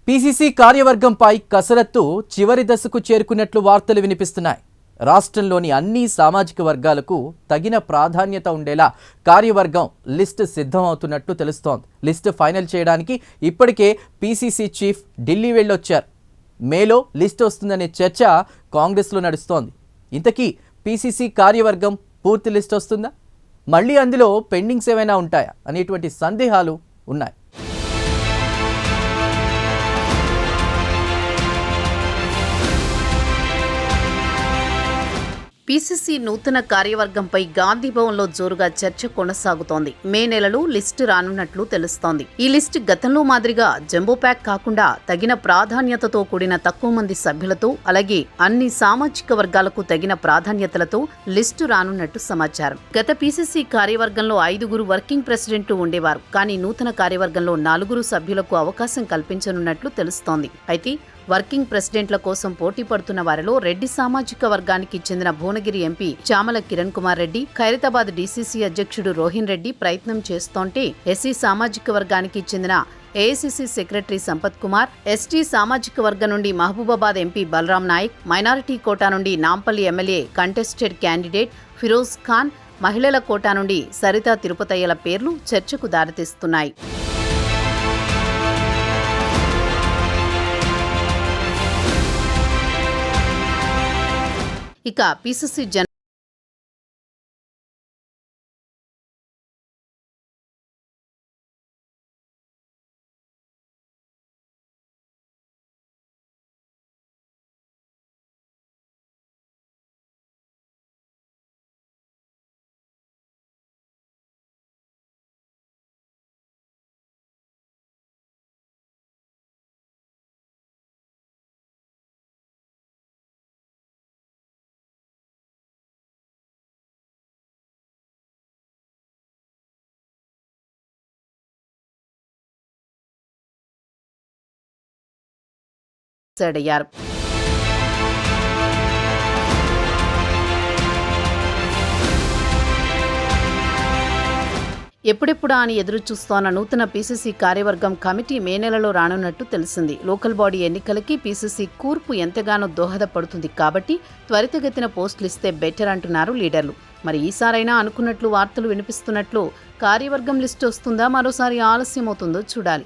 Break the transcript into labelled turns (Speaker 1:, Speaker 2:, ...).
Speaker 1: PCC కార్యవర్గంపై కసరత్తు చివరి దశకు చేరుకున్నట్లు వార్తలు వినిపిస్తున్నాయి. రాష్ట్రంలోని అన్ని సామాజిక వర్గాలకు తగిన ప్రాధాన్యత ఉండేలా కార్యవర్గం లిస్టు సిద్ధమవుతున్నట్లు తెలుస్తోంది. లిస్టు ఫైనల్ చేయడానికి ఇప్పటికే పీసీసీ చీఫ్ ఢిల్లీ వెళ్ళొచ్చారు. మేలో లిస్టు వస్తుందనే చర్చ కాంగ్రెస్లో నడుస్తోంది. ఇంతకీ పీసీసీ కార్యవర్గం పూర్తి లిస్టు వస్తుందా, మళ్ళీ అందులో పెండింగ్స్ ఏమైనా ఉంటాయా అనేటువంటి సందేహాలు ఉన్నాయి.
Speaker 2: పీసీసీ నూతన కార్యవర్గంపై గాంధీభవన్లో జోరుగా చర్చ కొనసాగుతోంది. మే నెలలో లిస్టు రానున్నట్లు తెలుస్తోంది. ఈ లిస్టు గతంలో మాదిరిగా జంబో ప్యాక్ కాకుండా తగిన ప్రాధాన్యతతో కూడిన తక్కువ మంది సభ్యులతో, అలాగే అన్ని సామాజిక వర్గాలకు తగిన ప్రాధాన్యతలతో లిస్టు రానున్నట్టు సమాచారం. గత పీసీసీ కార్యవర్గంలో 5 వర్కింగ్ ప్రెసిడెంట్లు ఉండేవారు. కానీ నూతన కార్యవర్గంలో 4 సభ్యులకు అవకాశం కల్పించనున్నట్లు తెలుస్తోంది. అయితే వర్కింగ్ ప్రెసిడెంట్ల కోసం పోటీ పడుతున్న వారిలో రెడ్డి సామాజిక వర్గానికి చెందిన భువనగిరి ఎంపీ చామల కిరణ్ కుమార్ రెడ్డి, ఖైరతాబాద్ డీసీసీ అధ్యక్షుడు రోహిన్ రెడ్డి ప్రయత్నం చేస్తోంటే, ఎస్సీ సామాజిక వర్గానికి చెందిన AICC secretary Sampath Kumar, ST సామాజిక వర్గం నుండి Mahabubabad MP Balaram Naik, minority quota నుండి Nampally MLA contested candidate Feroz Khan, మహిళల కోటా నుండి సరితా తిరుపతయ్యల పేర్లు చర్చకు దారితీస్తున్నాయి. ఇక పీసీసీ అయ్యారు. ఎప్పుడెప్పుడా అని ఎదురు చూస్తోన్న నూతన పీసీసీ కార్యవర్గం కమిటీ మే నెలలో రానున్నట్టు తెలిసింది. లోకల్ బాడీ ఎన్నికలకి పీసీసీ కూర్పు ఎంతగానో దోహదపడుతుంది కాబట్టి త్వరితగతిన పోస్టులు ఇస్తే బెటర్ అంటున్నారు లీడర్లు. మరి ఈసారైనా అనుకున్నట్లు వార్తలు వినిపిస్తున్నట్లు కార్యవర్గం లిస్టు వస్తుందా, మరోసారి ఆలస్యం అవుతుందో చూడాలి.